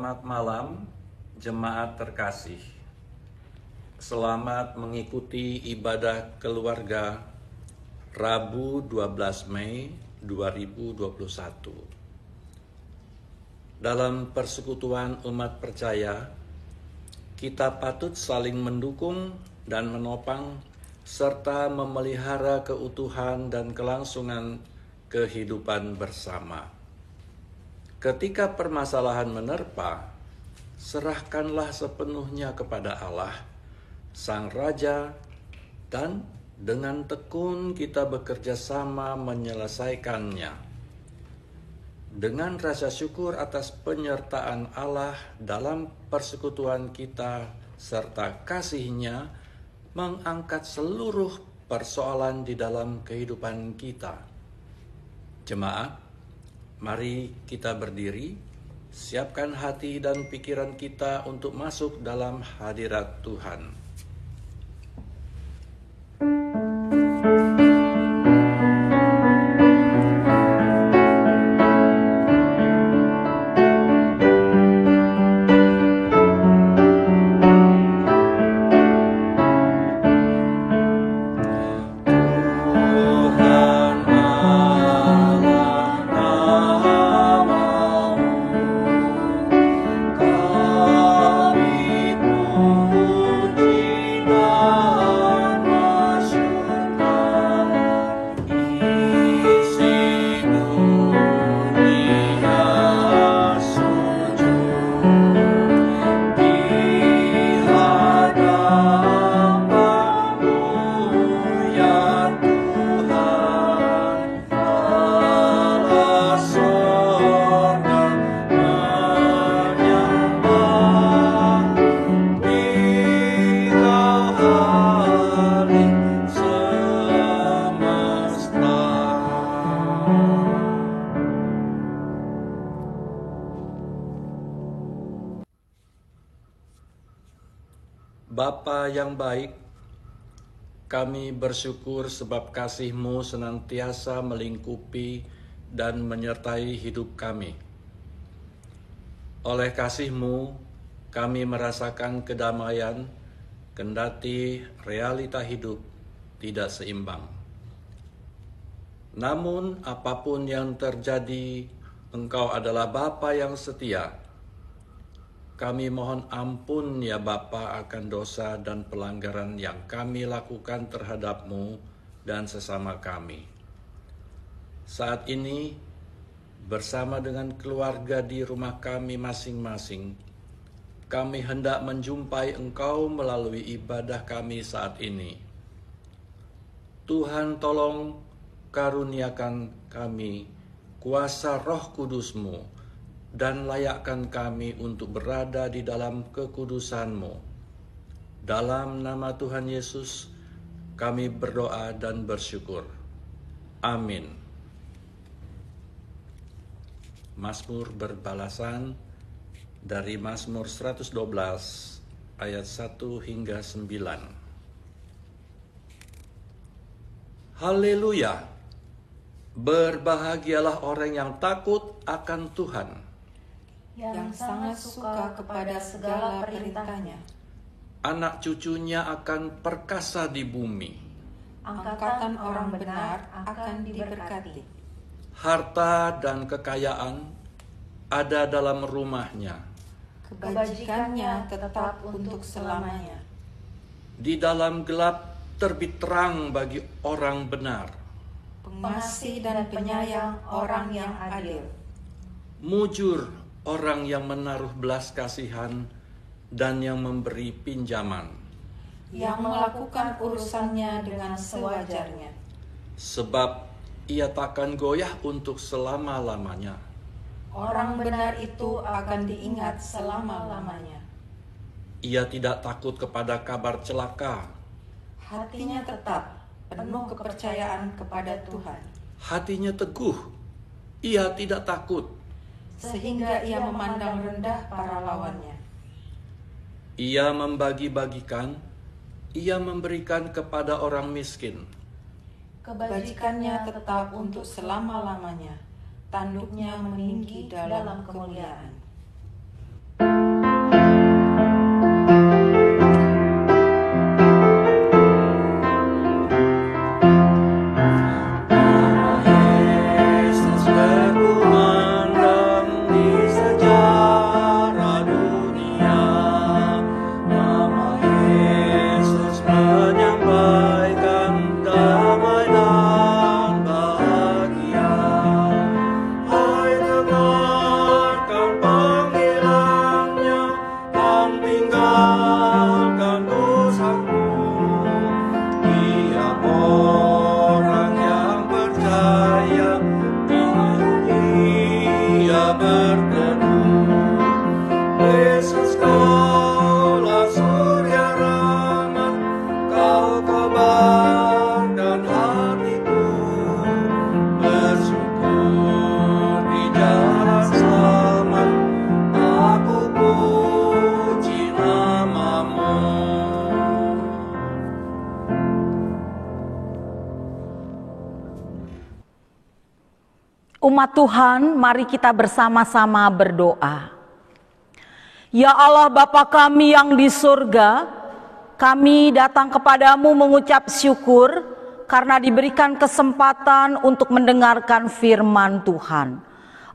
Selamat malam, jemaat terkasih. Selamat mengikuti ibadah keluarga Rabu 12 Mei 2021. Dalam persekutuan umat percaya, kita patut saling mendukung dan menopang serta memelihara keutuhan dan kelangsungan kehidupan bersama. Ketika permasalahan menerpa, serahkanlah sepenuhnya kepada Allah, Sang Raja, dan dengan tekun kita bekerja sama menyelesaikannya. Dengan rasa syukur atas penyertaan Allah dalam persekutuan kita serta kasih-Nya mengangkat seluruh persoalan di dalam kehidupan kita. Jemaat, mari kita berdiri, siapkan hati dan pikiran kita untuk masuk dalam hadirat Tuhan. Bapa yang baik, kami bersyukur sebab kasih-Mu senantiasa melingkupi dan menyertai hidup kami. Oleh kasih-Mu, kami merasakan kedamaian, kendati realita hidup tidak seimbang. Namun apapun yang terjadi, Engkau adalah Bapa yang setia. Kami mohon ampun ya Bapa akan dosa dan pelanggaran yang kami lakukan terhadap-Mu dan sesama kami. Saat ini, bersama dengan keluarga di rumah kami masing-masing, kami hendak menjumpai Engkau melalui ibadah kami saat ini. Tuhan tolong karuniakan kami kuasa Roh Kudus-Mu, dan layakkan kami untuk berada di dalam kekudusan-Mu. Dalam nama Tuhan Yesus, kami berdoa dan bersyukur. Amin. Mazmur berbalasan dari Mazmur 112 ayat 1 hingga 9. Haleluya! Berbahagialah orang yang takut akan Tuhan, yang sangat suka kepada segala perintahnya. Anak cucunya akan perkasa di bumi. Angkatan orang benar akan diberkati. Harta dan kekayaan ada dalam rumahnya. Kebajikannya tetap untuk selamanya. Di dalam gelap terbit terang bagi orang benar. Pengasih dan penyayang orang yang adil. Mujur orang yang menaruh belas kasihan dan yang memberi pinjaman. Yang melakukan urusannya dengan sewajarnya. Sebab ia takkan goyah untuk selama-lamanya. Orang benar itu akan diingat selama-lamanya. Ia tidak takut kepada kabar celaka. Hatinya tetap penuh kepercayaan kepada Tuhan. Hatinya teguh, ia tidak takut. Sehingga ia memandang rendah para lawannya. Ia membagi-bagikan, ia memberikan kepada orang miskin. Kebajikannya tetap untuk selama-lamanya. Tanduknya meninggi dalam kemuliaan. tebarkan hatiku, bersyukur di jalan selamat, aku puji namamu. Umat Tuhan, mari kita bersama-sama berdoa. Ya Allah Bapa kami yang di surga, kami datang kepadamu mengucap syukur karena diberikan kesempatan untuk mendengarkan firman Tuhan.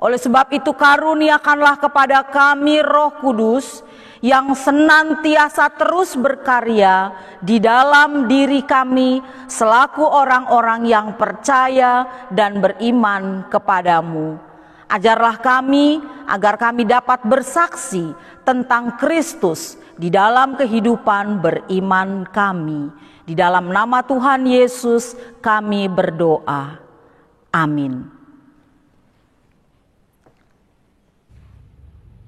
Oleh sebab itu karuniakanlah kepada kami Roh Kudus yang senantiasa terus berkarya di dalam diri kami selaku orang-orang yang percaya dan beriman kepadamu. Ajarlah kami agar kami dapat bersaksi tentang Kristus di dalam kehidupan beriman kami. Di dalam nama Tuhan Yesus kami berdoa. Amin.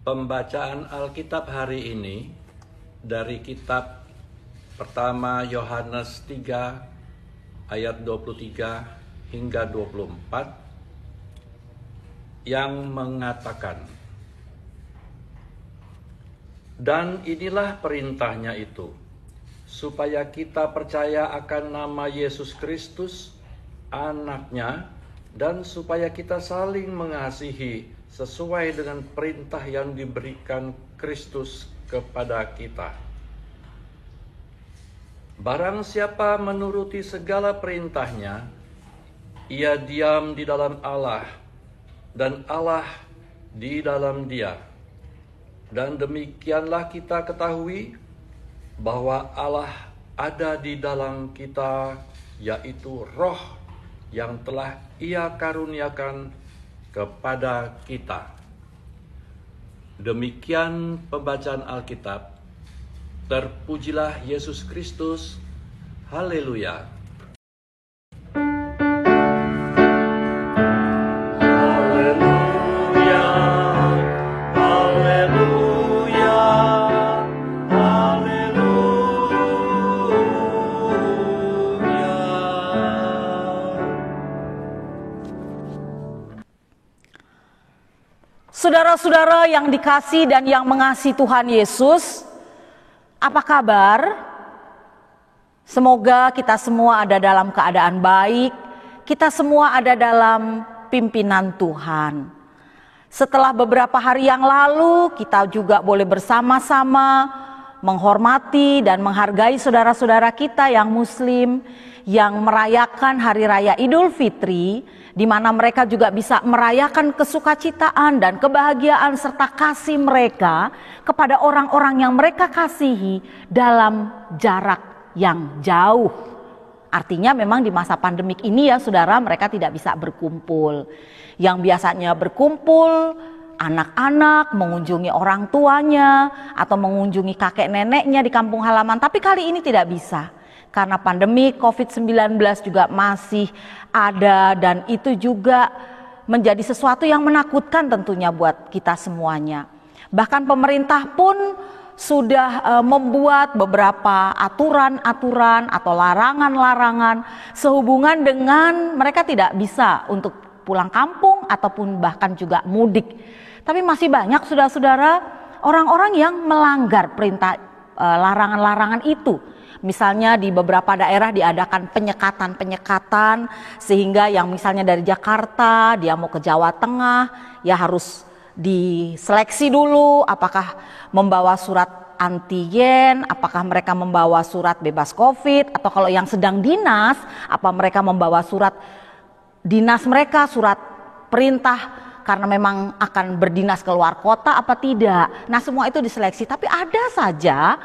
Pembacaan Alkitab hari ini dari kitab pertama Yohanes 3 ayat 23 hingga 24 yang mengatakan, dan inilah perintahnya itu, supaya kita percaya akan nama Yesus Kristus, anaknya, dan supaya kita saling mengasihi sesuai dengan perintah yang diberikan Kristus kepada kita. Barang siapa menuruti segala perintahnya, ia diam di dalam Allah, dan Allah di dalam dia. Dan demikianlah kita ketahui bahwa Allah ada di dalam kita, yaitu Roh yang telah Ia karuniakan kepada kita. Demikian pembacaan Alkitab. Terpujilah Yesus Kristus. Haleluya. Haleluya. Haleluya. Saudara-saudara yang dikasihi dan yang mengasihi Tuhan Yesus, apa kabar? Semoga kita semua ada dalam keadaan baik, kita semua ada dalam pimpinan Tuhan. Setelah beberapa hari yang lalu, kita juga boleh bersama-sama menghormati dan menghargai saudara-saudara kita yang Muslim yang merayakan Hari Raya Idul Fitri, di mana mereka juga bisa merayakan kesukacitaan dan kebahagiaan serta kasih mereka kepada orang-orang yang mereka kasihi dalam jarak yang jauh. Artinya memang di masa pandemik ini ya saudara, mereka tidak bisa berkumpul. Yang biasanya berkumpul anak-anak mengunjungi orang tuanya atau mengunjungi kakek neneknya di kampung halaman, tapi kali ini tidak bisa. Karena pandemi COVID-19 juga masih ada, dan itu juga menjadi sesuatu yang menakutkan tentunya buat kita semuanya. Bahkan pemerintah pun sudah membuat beberapa aturan-aturan atau larangan-larangan sehubungan dengan mereka tidak bisa untuk pulang kampung ataupun bahkan juga mudik. Tapi masih banyak saudara-saudara orang-orang yang melanggar perintah larangan-larangan itu. Misalnya di beberapa daerah diadakan penyekatan sehingga yang misalnya dari Jakarta dia mau ke Jawa Tengah ya harus diseleksi dulu apakah membawa surat antigen, apakah mereka membawa surat bebas COVID, atau kalau yang sedang dinas apa mereka membawa surat dinas mereka, surat perintah karena memang akan berdinas keluar kota apa tidak. Nah semua itu diseleksi, tapi ada saja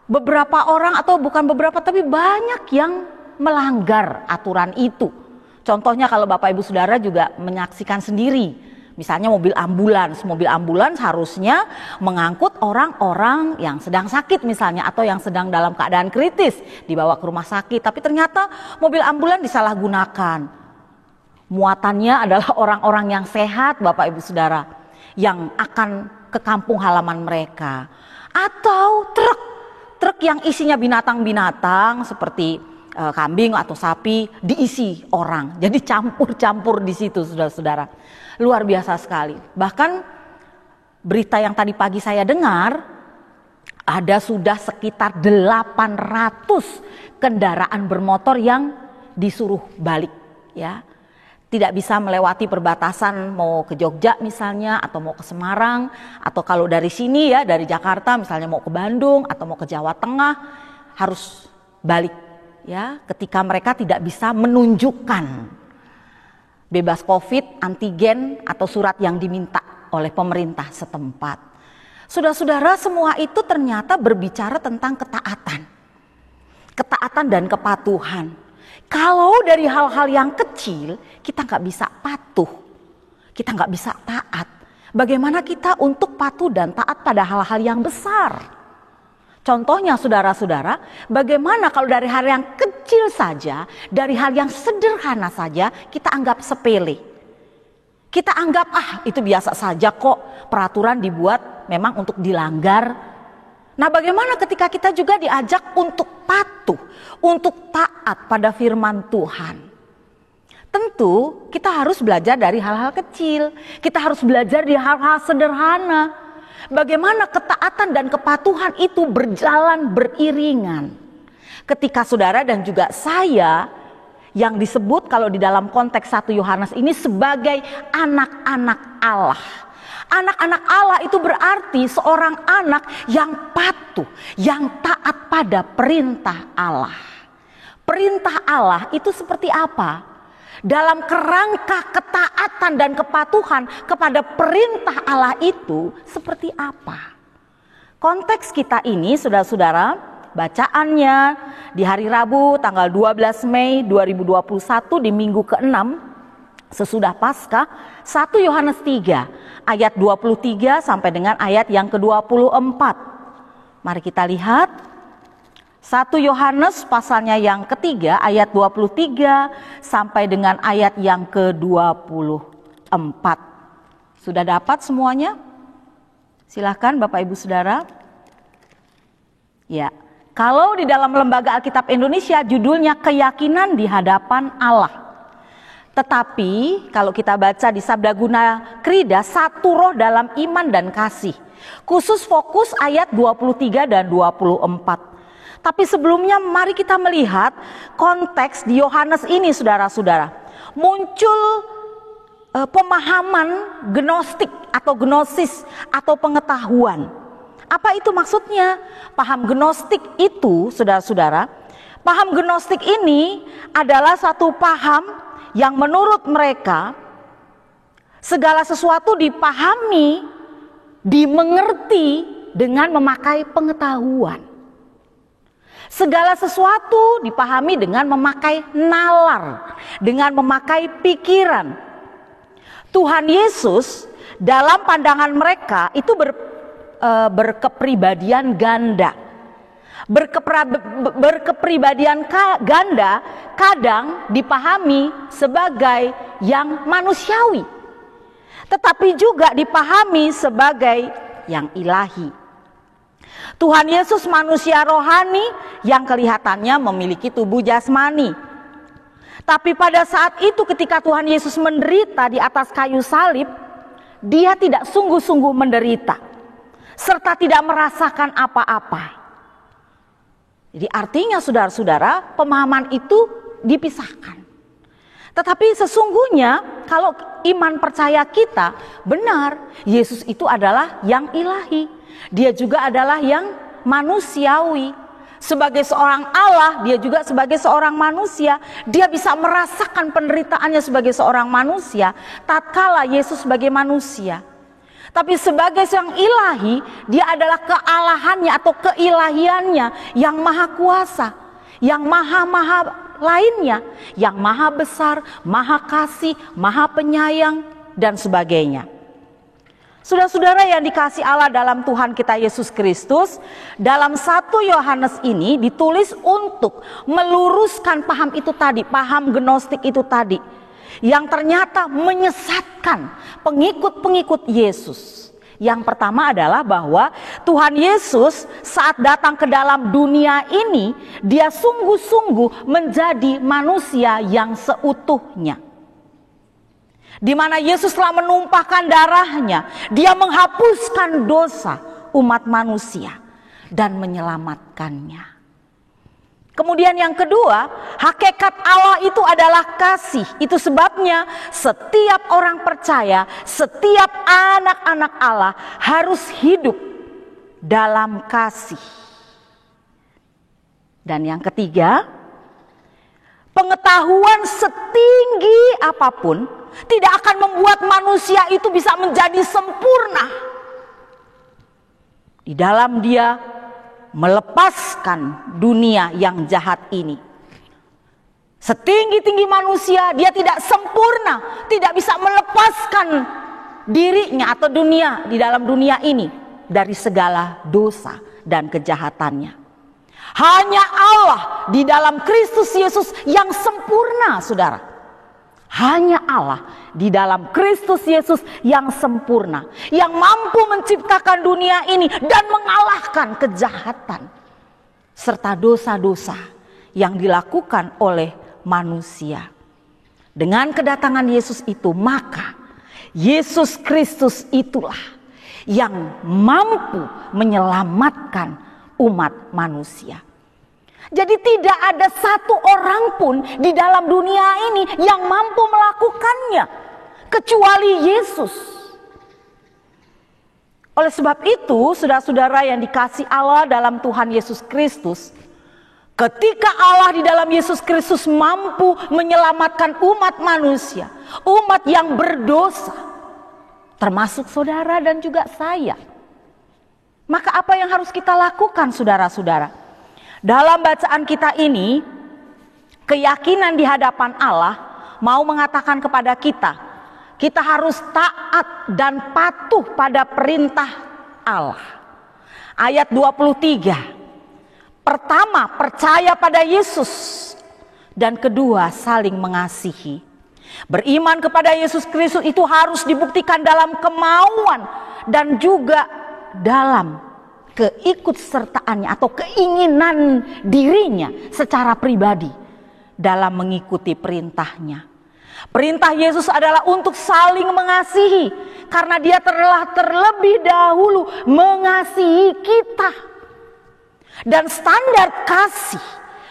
beberapa orang atau bukan beberapa tapi banyak yang melanggar aturan itu. Contohnya kalau Bapak Ibu Saudara juga menyaksikan sendiri, misalnya mobil ambulans harusnya mengangkut orang-orang yang sedang sakit misalnya atau yang sedang dalam keadaan kritis dibawa ke rumah sakit, tapi ternyata mobil ambulans disalahgunakan. Muatannya adalah orang-orang yang sehat Bapak Ibu Saudara yang akan ke kampung halaman mereka, atau truk yang isinya binatang-binatang seperti kambing atau sapi diisi orang. Jadi campur-campur di situ, saudara-saudara. Luar biasa sekali. Bahkan berita yang tadi pagi saya dengar, ada sudah sekitar 800 kendaraan bermotor yang disuruh balik, ya. Tidak bisa melewati perbatasan, mau ke Jogja misalnya, atau mau ke Semarang, atau kalau dari sini ya, dari Jakarta misalnya mau ke Bandung atau mau ke Jawa Tengah, harus balik, ya, ketika mereka tidak bisa menunjukkan bebas COVID, antigen atau surat yang diminta oleh pemerintah setempat. Saudara-saudara, semua itu ternyata berbicara tentang ketaatan dan kepatuhan. Kalau dari hal-hal yang kecil kita nggak bisa patuh, kita nggak bisa taat. Bagaimana kita untuk patuh dan taat pada hal-hal yang besar? Contohnya saudara-saudara, bagaimana kalau dari hal yang kecil saja, dari hal yang sederhana saja kita anggap sepele. Kita anggap itu biasa saja kok, peraturan dibuat memang untuk dilanggar. Nah, bagaimana ketika kita juga diajak untuk patuh, untuk taat pada firman Tuhan? Tentu kita harus belajar dari hal-hal kecil. Kita harus belajar di hal-hal sederhana. Bagaimana ketaatan dan kepatuhan itu berjalan beriringan. Ketika saudara dan juga saya yang disebut kalau di dalam konteks 1 Yohanes ini sebagai anak-anak Allah. Anak-anak Allah itu berarti seorang anak yang patuh, yang taat pada perintah Allah. Perintah Allah itu seperti apa? Dalam kerangka ketaatan dan kepatuhan kepada perintah Allah itu seperti apa? Konteks kita ini, saudara-saudara, bacaannya di hari Rabu tanggal 12 Mei 2021 di minggu ke-6 sesudah Paskah, 1 Yohanes 3 ayat 23 sampai dengan ayat yang ke-24. Mari kita lihat 1 Yohanes pasalnya yang ketiga ayat 23 sampai dengan ayat yang ke-24. Sudah dapat semuanya? Silahkan Bapak Ibu Saudara. Ya, kalau di dalam Lembaga Alkitab Indonesia judulnya Keyakinan di Hadapan Allah. Tetapi kalau kita baca di Sabda Guna Krida, satu roh dalam iman dan kasih. Khusus fokus ayat 23 dan 24. Tapi sebelumnya mari kita melihat konteks di Yohanes ini, saudara-saudara. Muncul pemahaman gnostik atau gnosis atau pengetahuan. Apa itu maksudnya? Paham gnostik itu, saudara-saudara, paham gnostik ini adalah satu paham yang menurut mereka segala sesuatu dipahami, dimengerti dengan memakai pengetahuan. Segala sesuatu dipahami dengan memakai nalar, dengan memakai pikiran. Tuhan Yesus dalam pandangan mereka itu berkepribadian ganda. Berkepribadian ganda kadang dipahami sebagai yang manusiawi, tetapi juga dipahami sebagai yang ilahi. Tuhan Yesus manusia rohani yang kelihatannya memiliki tubuh jasmani. Tapi pada saat itu ketika Tuhan Yesus menderita di atas kayu salib, dia tidak sungguh-sungguh menderita serta tidak merasakan apa-apa. Jadi artinya saudara-saudara, pemahaman itu dipisahkan. Tetapi sesungguhnya kalau iman percaya kita benar, Yesus itu adalah yang ilahi. Dia juga adalah yang manusiawi. Sebagai seorang Allah, dia juga sebagai seorang manusia. Dia bisa merasakan penderitaannya sebagai seorang manusia tatkala Yesus sebagai manusia. Tapi sebagai seorang ilahi, dia adalah kealahannya atau keilahiannya yang maha kuasa, yang maha-maha lainnya, yang maha besar, maha kasih, maha penyayang, dan sebagainya. Saudara-saudara yang dikasih Allah dalam Tuhan kita Yesus Kristus, dalam 1 Yohanes ini ditulis untuk meluruskan paham itu tadi, paham gnostik itu tadi, yang ternyata menyesatkan pengikut-pengikut Yesus, Yang pertama adalah bahwa Tuhan Yesus saat datang ke dalam dunia ini, dia sungguh-sungguh menjadi manusia yang seutuhnya. Di mana Yesus telah menumpahkan darahnya, dia menghapuskan dosa umat manusia dan menyelamatkannya. Kemudian yang kedua, hakikat Allah itu adalah kasih. Itu sebabnya setiap orang percaya, setiap anak-anak Allah harus hidup dalam kasih. Dan yang ketiga, pengetahuan setinggi apapun tidak akan membuat manusia itu bisa menjadi sempurna. Di dalam dia melepaskan dunia yang jahat ini. Setinggi-tinggi manusia, dia tidak sempurna, tidak bisa melepaskan dirinya atau dunia di dalam dunia ini dari segala dosa dan kejahatannya. Hanya Allah di dalam Kristus Yesus yang sempurna, saudara. Hanya Allah di dalam Kristus Yesus yang sempurna, yang mampu menciptakan dunia ini dan mengalahkan kejahatan serta dosa-dosa yang dilakukan oleh manusia. Dengan kedatangan Yesus itu, maka Yesus Kristus itulah yang mampu menyelamatkan umat manusia. Jadi tidak ada satu orang pun di dalam dunia ini yang mampu melakukannya kecuali Yesus. Oleh sebab itu, saudara-saudara yang dikasihi Allah dalam Tuhan Yesus Kristus, ketika Allah di dalam Yesus Kristus mampu menyelamatkan umat manusia, umat yang berdosa, termasuk saudara dan juga saya, maka apa yang harus kita lakukan, saudara-saudara? Dalam bacaan kita ini, keyakinan di hadapan Allah mau mengatakan kepada kita, kita harus taat dan patuh pada perintah Allah. Ayat 23, pertama percaya pada Yesus, dan kedua saling mengasihi. Beriman kepada Yesus Kristus itu harus dibuktikan dalam kemauan dan juga dalam keikutsertaannya atau keinginan dirinya secara pribadi dalam mengikuti perintahnya. Perintah Yesus adalah untuk saling mengasihi karena dia telah terlebih dahulu mengasihi kita. Dan standar kasih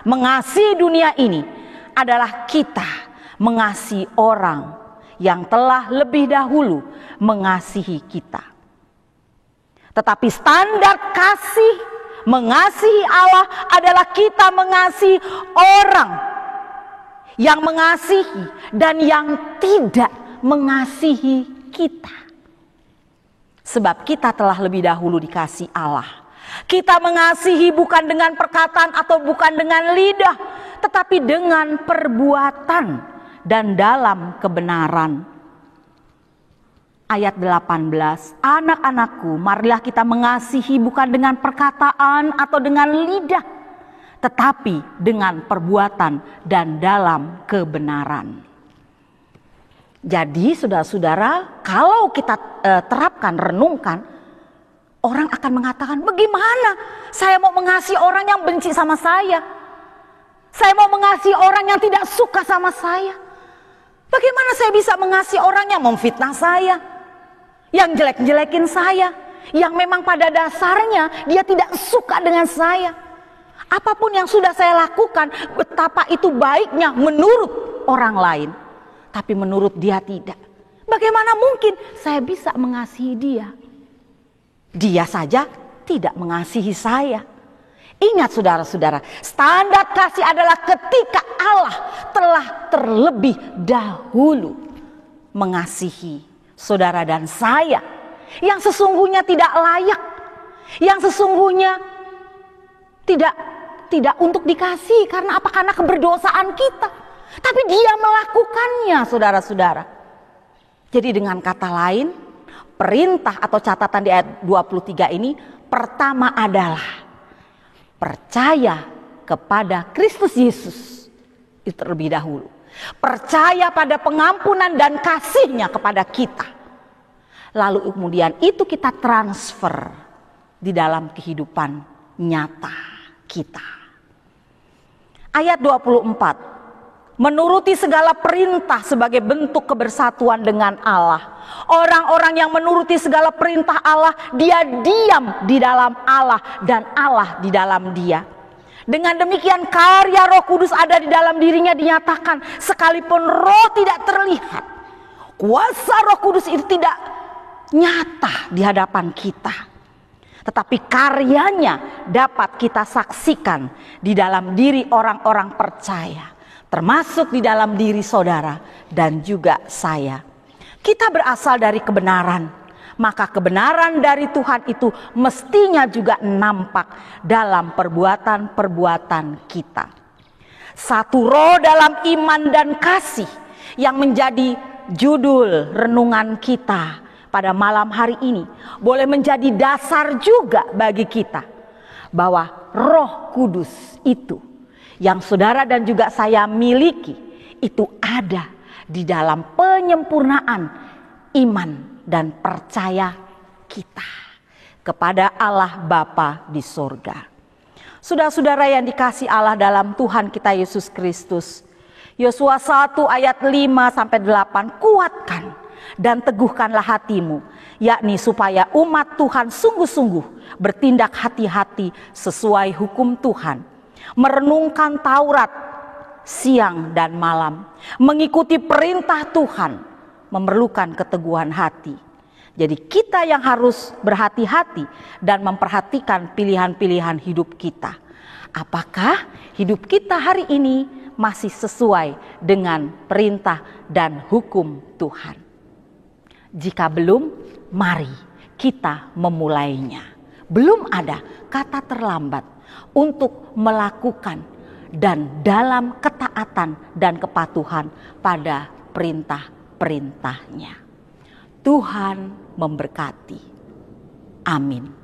mengasihi dunia ini adalah kita mengasihi orang yang telah lebih dahulu mengasihi kita. Tetapi standar kasih mengasihi Allah adalah kita mengasihi orang yang mengasihi dan yang tidak mengasihi kita. Sebab kita telah lebih dahulu dikasihi Allah. Kita mengasihi bukan dengan perkataan atau bukan dengan lidah, tetapi dengan perbuatan dan dalam kebenaran. Ayat 18, anak-anakku, marilah kita mengasihi bukan dengan perkataan atau dengan lidah, tetapi dengan perbuatan dan dalam kebenaran. Jadi saudara-saudara, kalau kita terapkan, renungkan, orang akan mengatakan, bagaimana saya mau mengasihi orang yang benci sama saya? Saya mau mengasihi orang yang tidak suka sama saya. Bagaimana saya bisa mengasihi orang yang memfitnah saya? Yang jelek-jelekin saya, yang memang pada dasarnya dia tidak suka dengan saya. Apapun yang sudah saya lakukan, betapa itu baiknya menurut orang lain, tapi menurut dia tidak. Bagaimana mungkin saya bisa mengasihi dia? Dia saja tidak mengasihi saya. Ingat saudara-saudara, standar kasih adalah ketika Allah telah terlebih dahulu mengasihi saudara dan saya yang sesungguhnya tidak layak, yang sesungguhnya tidak untuk dikasihi karena apa? Karena keberdosaan kita. Tapi dia melakukannya, saudara-saudara. Jadi dengan kata lain, perintah atau catatan di ayat 23 ini pertama adalah percaya kepada Kristus Yesus itu terlebih dahulu. Percaya pada pengampunan dan kasih-Nya kepada kita. Lalu kemudian itu kita transfer di dalam kehidupan nyata kita. Ayat 24, menuruti segala perintah sebagai bentuk kebersatuan dengan Allah. Orang-orang yang menuruti segala perintah Allah, dia diam di dalam Allah dan Allah di dalam dia. Dengan demikian karya Roh Kudus ada di dalam dirinya dinyatakan, sekalipun Roh tidak terlihat. Kuasa Roh Kudus itu tidak nyata di hadapan kita, tetapi karyanya dapat kita saksikan di dalam diri orang-orang percaya, termasuk di dalam diri saudara dan juga saya. Kita berasal dari kebenaran, maka kebenaran dari Tuhan itu mestinya juga nampak dalam perbuatan-perbuatan kita. Satu roh dalam iman dan kasih yang menjadi judul renungan kita pada malam hari ini boleh menjadi dasar juga bagi kita, bahwa Roh Kudus itu yang saudara dan juga saya miliki itu ada di dalam penyempurnaan iman dan percaya kita kepada Allah Bapa di surga. Saudara-saudara yang dikasihi Allah dalam Tuhan kita Yesus Kristus, Yosua 1 ayat 5-8, kuatkan dan teguhkanlah hatimu, yakni supaya umat Tuhan sungguh-sungguh bertindak hati-hati sesuai hukum Tuhan, merenungkan Taurat siang dan malam, mengikuti perintah Tuhan, memerlukan keteguhan hati. Jadi kita yang harus berhati-hati dan memperhatikan pilihan-pilihan hidup kita. Apakah hidup kita hari ini masih sesuai dengan perintah dan hukum Tuhan? Jika belum, mari kita memulainya. Belum ada kata terlambat untuk melakukan dan dalam ketaatan dan kepatuhan pada perintah-perintahnya. Tuhan memberkati. Amin.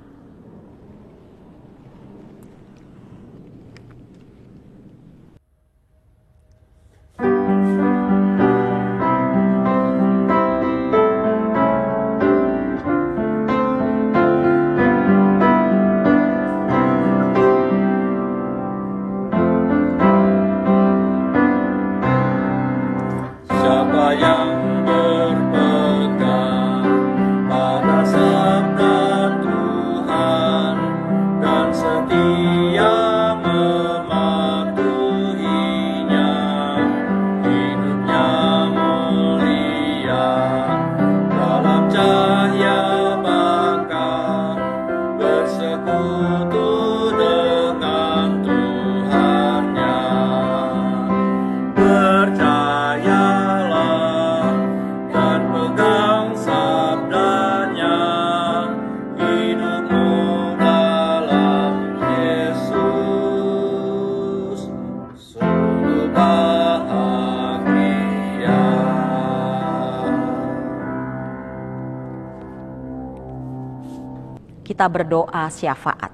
Kita berdoa syafaat.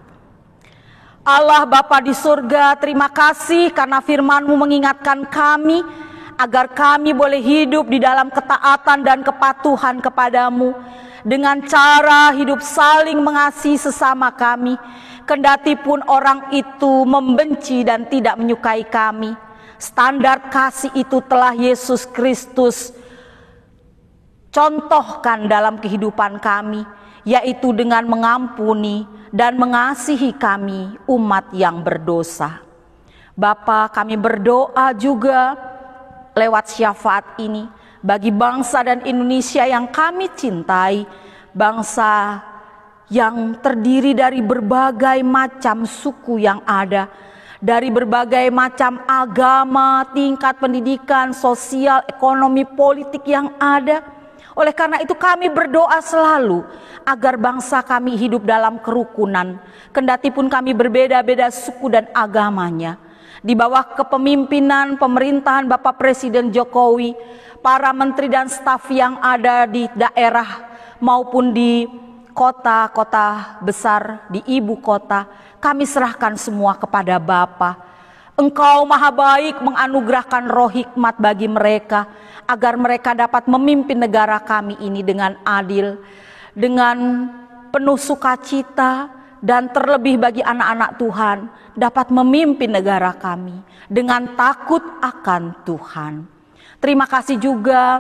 Allah Bapa di surga, terima kasih karena firman-Mu mengingatkan kami agar kami boleh hidup di dalam ketaatan dan kepatuhan kepadamu dengan cara hidup saling mengasihi sesama kami, kendati pun orang itu membenci dan tidak menyukai kami. Standar kasih itu telah Yesus Kristus contohkan dalam kehidupan kami, yaitu dengan mengampuni dan mengasihi kami umat yang berdosa. Bapa, kami berdoa juga lewat syafaat ini bagi bangsa dan Indonesia yang kami cintai, bangsa yang terdiri dari berbagai macam suku yang ada, dari berbagai macam agama, tingkat pendidikan, sosial, ekonomi, politik yang ada. Oleh karena itu kami berdoa selalu agar bangsa kami hidup dalam kerukunan, kendati pun kami berbeda-beda suku dan agamanya. Di bawah kepemimpinan pemerintahan Bapak Presiden Jokowi, para menteri dan staf yang ada di daerah maupun di kota-kota besar, di ibu kota, kami serahkan semua kepada Bapa. Engkau maha baik menganugerahkan roh hikmat bagi mereka, agar mereka dapat memimpin negara kami ini dengan adil, dengan penuh sukacita, dan terlebih bagi anak-anak Tuhan dapat memimpin negara kami dengan takut akan Tuhan. Terima kasih juga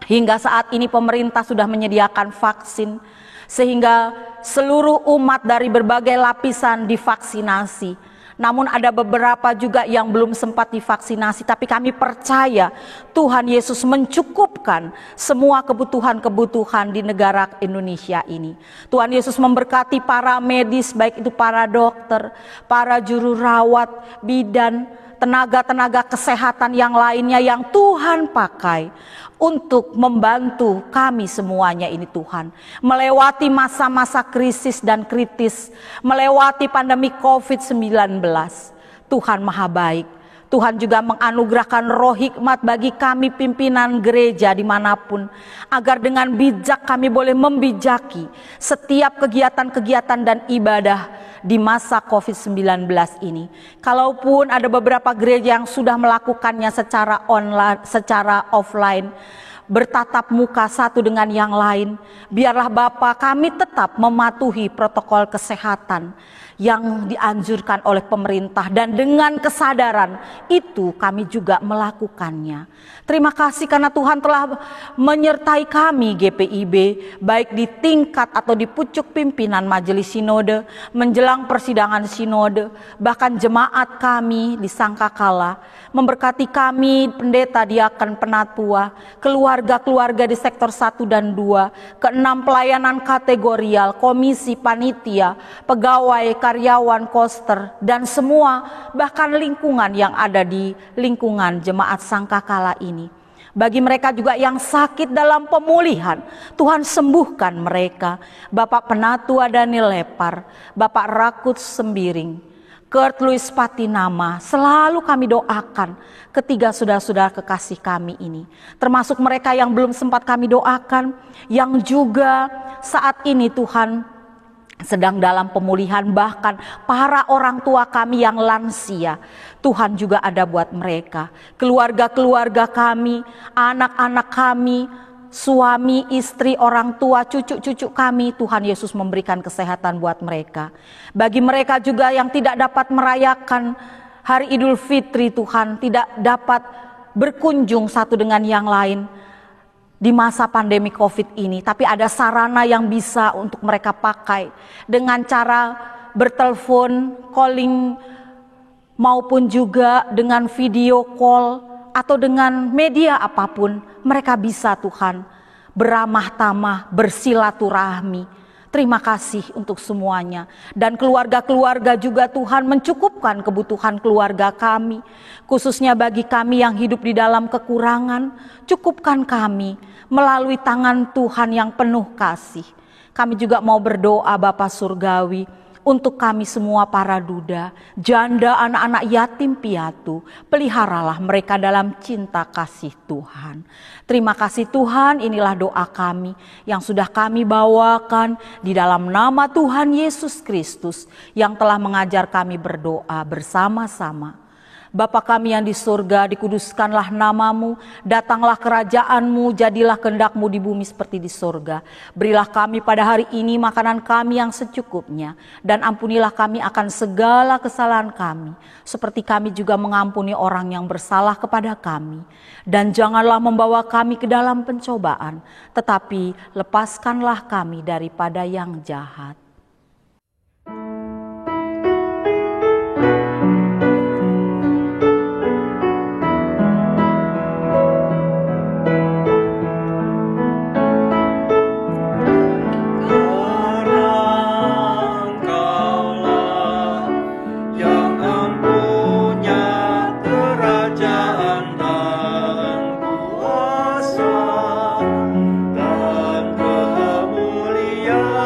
hingga saat ini pemerintah sudah menyediakan vaksin sehingga seluruh umat dari berbagai lapisan divaksinasi. Namun ada beberapa juga yang belum sempat divaksinasi, tapi kami percaya Tuhan Yesus mencukupkan semua kebutuhan-kebutuhan di negara Indonesia ini. Tuhan Yesus memberkati para medis, baik itu para dokter, para juru rawat, bidan, tenaga-tenaga kesehatan yang lainnya yang Tuhan pakai untuk membantu kami semuanya ini Tuhan. Melewati masa-masa krisis dan kritis, melewati pandemi COVID-19. Tuhan maha baik. Tuhan juga menganugerahkan roh hikmat bagi kami pimpinan gereja dimanapun, agar dengan bijak kami boleh membijaki setiap kegiatan-kegiatan dan ibadah di masa COVID-19 ini. Kalaupun ada beberapa gereja yang sudah melakukannya secara online, secara offline, bertatap muka satu dengan yang lain, biarlah Bapa kami tetap mematuhi protokol kesehatan yang dianjurkan oleh pemerintah, dan dengan kesadaran itu kami juga melakukannya. Terima kasih karena Tuhan telah menyertai kami GPIB, baik di tingkat atau di pucuk pimpinan majelis sinode, menjelang persidangan sinode, bahkan jemaat kami di Sangkakala, memberkati kami pendeta, diaken, penatua, keluarga-keluarga di sektor 1 dan 2, keenam pelayanan kategorial, komisi, panitia, pegawai, karyawan, koster, dan semua bahkan lingkungan yang ada di lingkungan jemaat Sangkakala ini. Bagi mereka juga yang sakit dalam pemulihan, Tuhan sembuhkan mereka. Bapak Penatua Daniel Lepar, Bapak Rakut Sembiring, Kurt Louis Patinama, selalu kami doakan ketiga saudara-saudara kekasih kami ini. Termasuk mereka yang belum sempat kami doakan, yang juga saat ini Tuhan sedang dalam pemulihan, bahkan para orang tua kami yang lansia, Tuhan juga ada buat mereka. Keluarga-keluarga kami, anak-anak kami, suami, istri, orang tua, cucu-cucu kami, Tuhan Yesus memberikan kesehatan buat mereka. Bagi mereka juga yang tidak dapat merayakan hari Idul Fitri, Tuhan tidak dapat berkunjung satu dengan yang lain di masa pandemi COVID ini, tapi ada sarana yang bisa untuk mereka pakai dengan cara bertelepon, calling, maupun juga dengan video call atau dengan media apapun. Mereka bisa Tuhan beramah tamah, bersilaturahmi. Terima kasih untuk semuanya. Dan keluarga-keluarga juga Tuhan mencukupkan kebutuhan keluarga kami. Khususnya bagi kami yang hidup di dalam kekurangan, cukupkan kami melalui tangan Tuhan yang penuh kasih. Kami juga mau berdoa Bapa Surgawi untuk kami semua para duda, janda, anak-anak yatim piatu. Peliharalah mereka dalam cinta kasih Tuhan. Terima kasih Tuhan, inilah doa kami yang sudah kami bawakan di dalam nama Tuhan Yesus Kristus yang telah mengajar kami berdoa bersama-sama. Bapa kami yang di surga, dikuduskanlah namamu, datanglah kerajaanmu, jadilah kehendakmu di bumi seperti di surga. Berilah kami pada hari ini makanan kami yang secukupnya, dan ampunilah kami akan segala kesalahan kami, seperti kami juga mengampuni orang yang bersalah kepada kami. Dan janganlah membawa kami ke dalam pencobaan, tetapi lepaskanlah kami daripada yang jahat. Dan kemuliaan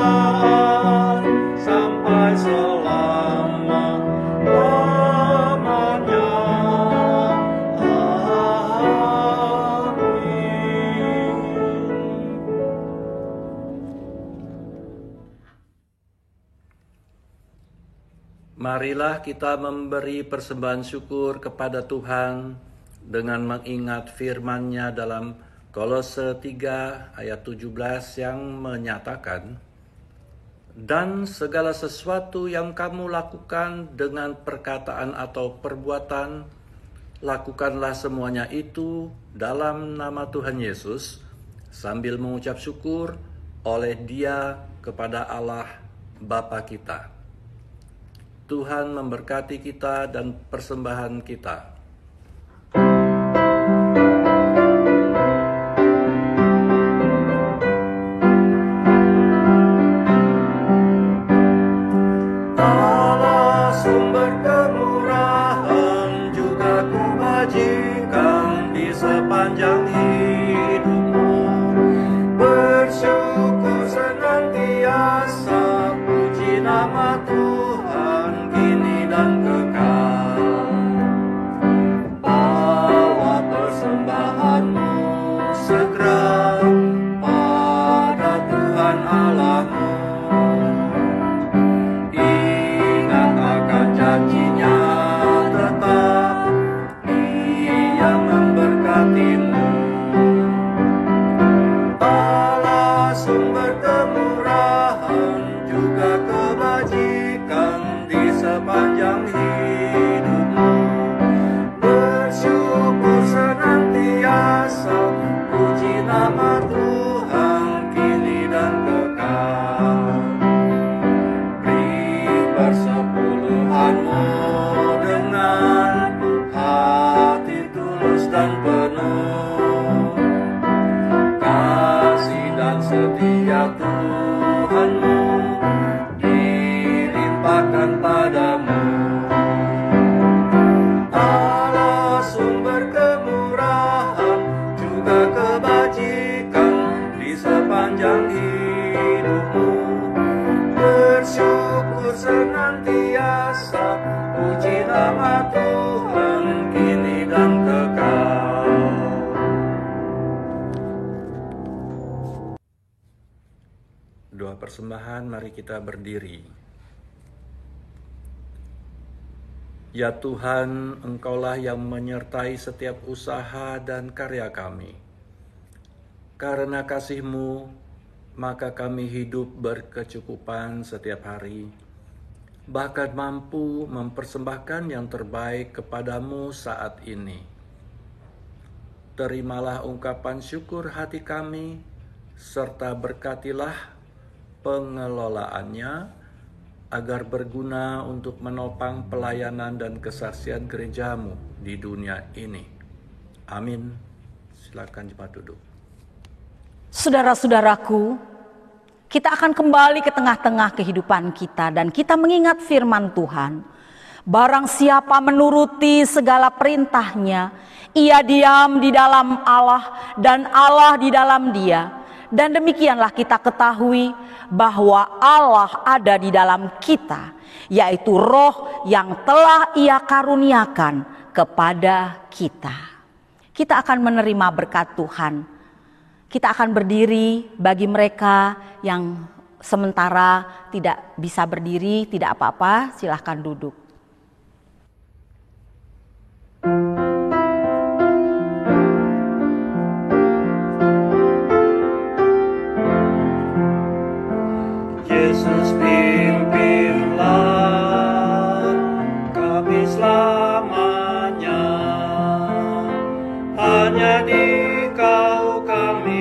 Marilah kita memberi persembahan syukur kepada Tuhan dengan mengingat firman-Nya dalam Kolose 3 ayat 17 yang menyatakan, "Dan segala sesuatu yang kamu lakukan dengan perkataan atau perbuatan, lakukanlah semuanya itu dalam nama Tuhan Yesus, sambil mengucap syukur oleh Dia kepada Allah Bapa kita." Tuhan memberkati kita dan persembahan kita. Allah sumber kemurahan juga kebajikan di sepanjang hidupmu. Bersyukur senantiasa, puji nama Tuhan kini dan kekal. Bawa persembahanmu segera pada Tuhan Allahmu. Ingat akan janji-Nya tetap, Ia memberkatimu. Allah sumber kemurahan juga kebajikan di sepanjang hidupmu. Bersyukur senantiasa, puji nama Tuhan kini dan kekal. Beri persepuluhanmu dengan hati tulus dan penuh. Kasih dan setia Tuhanmu dilimpahkan padamu. Allah sumber kemurahan juga kebajikan di sepanjang hidupmu. Bersyukur senantiasa, puji nama Tuhan kini dan kekal. Doa persembahan, mari kita berdiri. Ya Tuhan, Engkaulah yang menyertai setiap usaha dan karya kami. Karena kasih-Mu, maka kami hidup berkecukupan setiap hari, bahkan mampu mempersembahkan yang terbaik kepadamu saat ini. Terimalah ungkapan syukur hati kami, serta berkatilah pengelolaannya, agar berguna untuk menopang pelayanan dan kesaksian gereja-Mu di dunia ini. Amin. Silakan jemaat duduk. Saudara-saudaraku, kita akan kembali ke tengah-tengah kehidupan kita dan kita mengingat firman Tuhan. Barang siapa menuruti segala perintah-Nya, ia diam di dalam Allah dan Allah di dalam dia. Dan demikianlah kita ketahui bahwa Allah ada di dalam kita, yaitu Roh yang telah Ia karuniakan kepada kita. Kita akan menerima berkat Tuhan. Kita akan berdiri bagi mereka yang sementara tidak bisa berdiri, tidak apa-apa, silahkan duduk. Yesus pimpinlah kami selamanya, hanya Dikau kami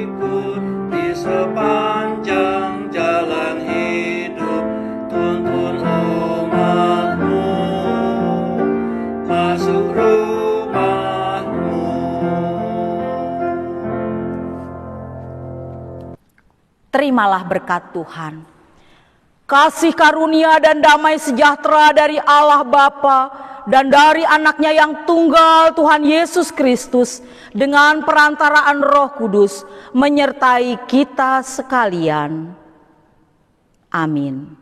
ikut di sepanjang jalan hidup. Tuntun umat-Mu masuk rumah-Mu. Terimalah berkat Tuhan. Kasih karunia dan damai sejahtera dari Allah Bapa dan dari anaknya yang tunggal Tuhan Yesus Kristus dengan perantaraan Roh Kudus menyertai kita sekalian. Amin.